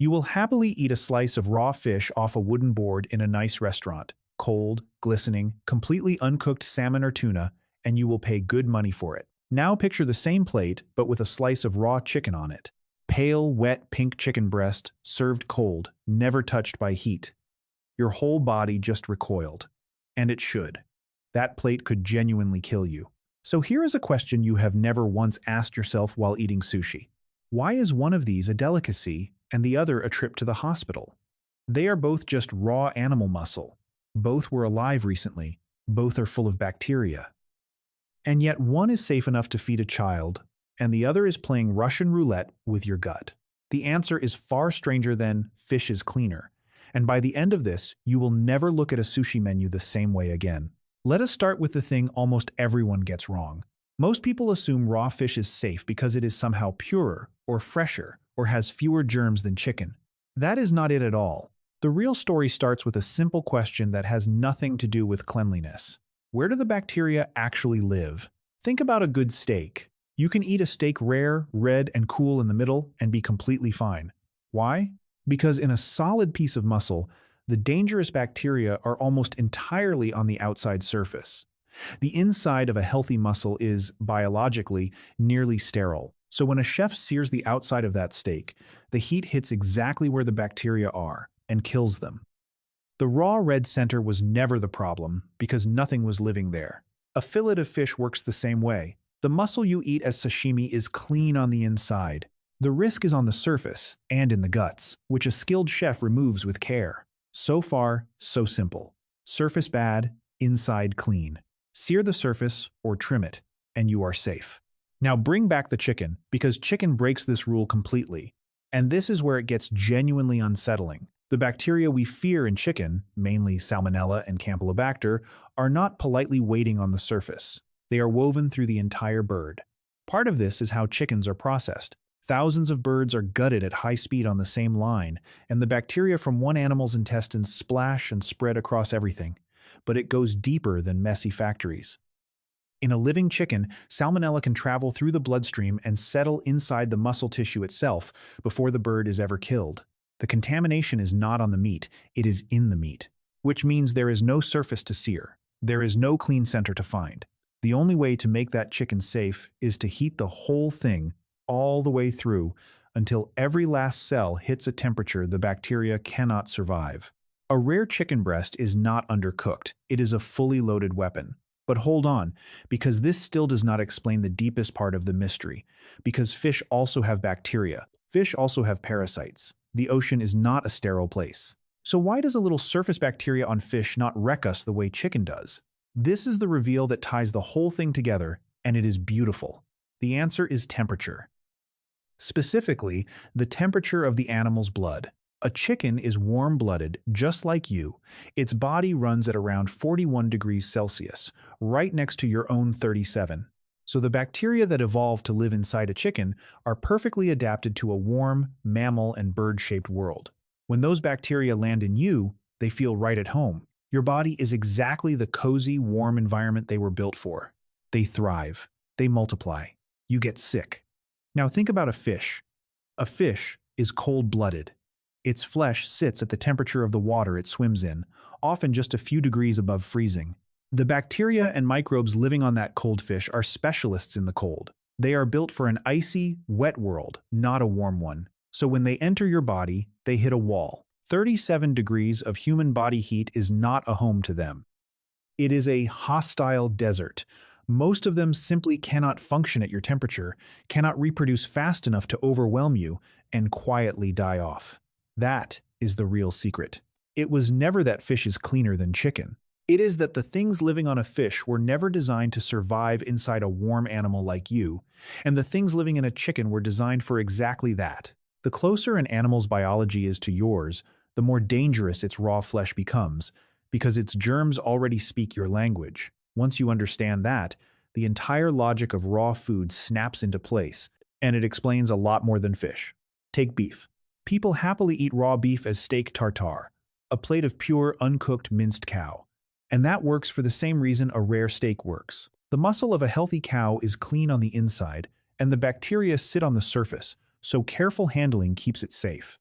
You will happily eat a slice of raw fish off a wooden board in a nice restaurant, cold, glistening, completely uncooked salmon or tuna, and you will pay good money for it. Now picture the same plate, but with a slice of raw chicken on it. Pale, wet pink chicken breast, served cold, never touched by heat. Your whole body just recoiled. And it should. That plate could genuinely kill you. So here is a question you have never once asked yourself while eating sushi. Why is one of these a delicacy and the other a trip to the hospital? They are both just raw animal muscle. Both were alive recently. Both are full of bacteria. And yet one is safe enough to feed a child, and the other is playing Russian roulette with your gut. The answer is far stranger than fish is cleaner. And by the end of this, you will never look at a sushi menu the same way again. Let us start with the thing almost everyone gets wrong. Most people assume raw fish is safe because it is somehow purer, or fresher, or has fewer germs than chicken. That is not it at all. The real story starts with a simple question that has nothing to do with cleanliness. Where do the bacteria actually live? Think about a good steak. You can eat a steak rare, red, and cool in the middle and be completely fine. Why? Because in a solid piece of muscle, the dangerous bacteria are almost entirely on the outside surface. The inside of a healthy muscle is, biologically, nearly sterile. So when a chef sears the outside of that steak, the heat hits exactly where the bacteria are and kills them. The raw red center was never the problem because nothing was living there. A fillet of fish works the same way. The muscle you eat as sashimi is clean on the inside. The risk is on the surface and in the guts, which a skilled chef removes with care. So far, so simple. Surface bad, inside clean. Sear the surface or trim it, and you are safe. Now bring back the chicken, because chicken breaks this rule completely. And this is where it gets genuinely unsettling. The bacteria we fear in chicken, mainly Salmonella and Campylobacter, are not politely waiting on the surface. They are woven through the entire bird. Part of this is how chickens are processed. Thousands of birds are gutted at high speed on the same line, and the bacteria from one animal's intestines splash and spread across everything. But it goes deeper than messy factories. In a living chicken, Salmonella can travel through the bloodstream and settle inside the muscle tissue itself before the bird is ever killed. The contamination is not on the meat, it is in the meat, which means there is no surface to sear. There is no clean center to find. The only way to make that chicken safe is to heat the whole thing all the way through until every last cell hits a temperature the bacteria cannot survive. A rare chicken breast is not undercooked. It is a fully loaded weapon. But hold on, because this still does not explain the deepest part of the mystery. Because fish also have bacteria. Fish also have parasites. The ocean is not a sterile place. So why does a little surface bacteria on fish not wreck us the way chicken does? This is the reveal that ties the whole thing together, and it is beautiful. The answer is temperature. Specifically, the temperature of the animal's blood. A chicken is warm-blooded, just like you. Its body runs at around 41 degrees Celsius, right next to your own 37. So the bacteria that evolved to live inside a chicken are perfectly adapted to a warm, mammal and bird-shaped world. When those bacteria land in you, they feel right at home. Your body is exactly the cozy, warm environment they were built for. They thrive. They multiply. You get sick. Now think about a fish. A fish is cold-blooded. Its flesh sits at the temperature of the water it swims in, often just a few degrees above freezing. The bacteria and microbes living on that cold fish are specialists in the cold. They are built for an icy, wet world, not a warm one. So when they enter your body, they hit a wall. 37 degrees of human body heat is not a home to them. It is a hostile desert. Most of them simply cannot function at your temperature, cannot reproduce fast enough to overwhelm you, and quietly die off. That is the real secret. It was never that fish is cleaner than chicken. It is that the things living on a fish were never designed to survive inside a warm animal like you, and the things living in a chicken were designed for exactly that. The closer an animal's biology is to yours, the more dangerous its raw flesh becomes, because its germs already speak your language. Once you understand that, the entire logic of raw food snaps into place, and it explains a lot more than fish. Take beef. People happily eat raw beef as steak tartare, a plate of pure, uncooked minced cow. And that works for the same reason a rare steak works. The muscle of a healthy cow is clean on the inside, and the bacteria sit on the surface, so careful handling keeps it safe.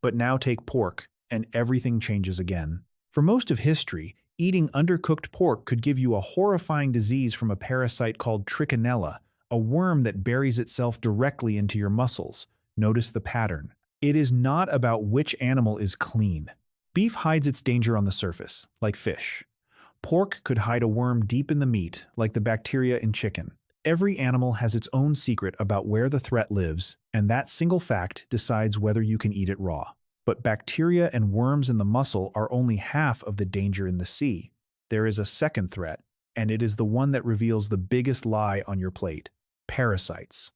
But now take pork, and everything changes again. For most of history, eating undercooked pork could give you a horrifying disease from a parasite called trichinella, a worm that buries itself directly into your muscles. Notice the pattern. It is not about which animal is clean. Beef hides its danger on the surface, like fish. Pork could hide a worm deep in the meat, like the bacteria in chicken. Every animal has its own secret about where the threat lives, and that single fact decides whether you can eat it raw. But bacteria and worms in the muscle are only half of the danger in the sea. There is a second threat, and it is the one that reveals the biggest lie on your plate: parasites.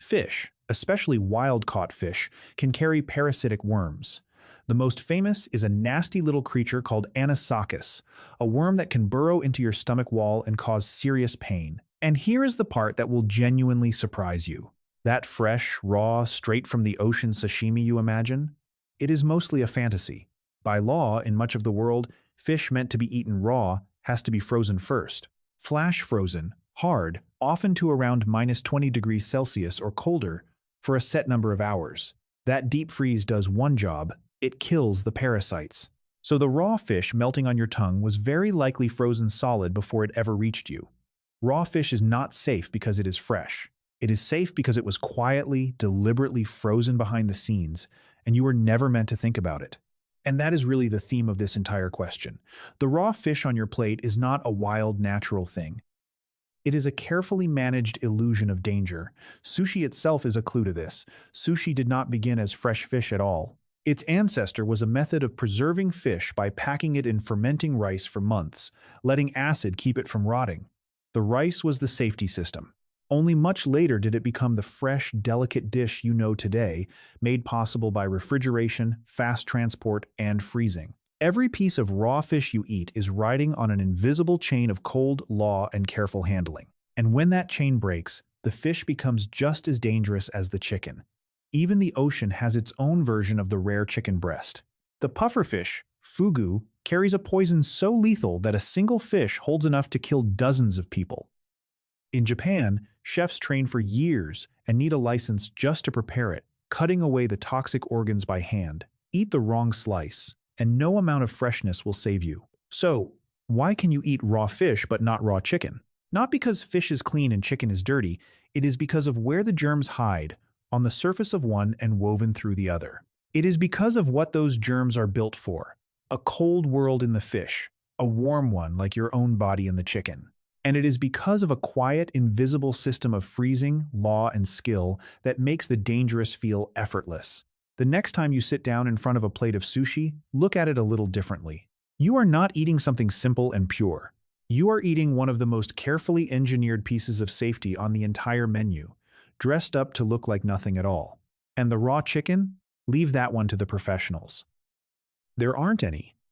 Fish, especially wild-caught fish, can carry parasitic worms. The most famous is a nasty little creature called Anisakis, a worm that can burrow into your stomach wall and cause serious pain. And here is the part that will genuinely surprise you. That fresh, raw, straight from the ocean sashimi you imagine? It is mostly a fantasy. By law, in much of the world, fish meant to be eaten raw has to be frozen first. Flash frozen, hard, often to around -20 degrees Celsius or colder, for a set number of hours. That deep freeze does one job: it kills the parasites. So the raw fish melting on your tongue was very likely frozen solid before it ever reached you. Raw fish is not safe because it is fresh. It is safe because it was quietly, deliberately frozen behind the scenes, and you were never meant to think about it. And that is really the theme of this entire question. The raw fish on your plate is not a wild, natural thing. It is a carefully managed illusion of danger. Sushi itself is a clue to this. Sushi did not begin as fresh fish at all. Its ancestor was a method of preserving fish by packing it in fermenting rice for months, letting acid keep it from rotting. The rice was the safety system. Only much later did it become the fresh, delicate dish you know today, made possible by refrigeration, fast transport, and freezing. Every piece of raw fish you eat is riding on an invisible chain of cold, law, and careful handling. And when that chain breaks, the fish becomes just as dangerous as the chicken. Even the ocean has its own version of the rare chicken breast. The pufferfish, Fugu, carries a poison so lethal that a single fish holds enough to kill dozens of people. In Japan, chefs train for years and need a license just to prepare it, cutting away the toxic organs by hand. Eat the wrong slice, and no amount of freshness will save you. So, why can you eat raw fish but not raw chicken? Not because fish is clean and chicken is dirty, it is because of where the germs hide, on the surface of one and woven through the other. It is because of what those germs are built for: a cold world in the fish, a warm one like your own body in the chicken. And it is because of a quiet, invisible system of freezing, law, and skill that makes the dangerous feel effortless. The next time you sit down in front of a plate of sushi, look at it a little differently. You are not eating something simple and pure. You are eating one of the most carefully engineered pieces of safety on the entire menu, dressed up to look like nothing at all. And the raw chicken? Leave that one to the professionals. There aren't any.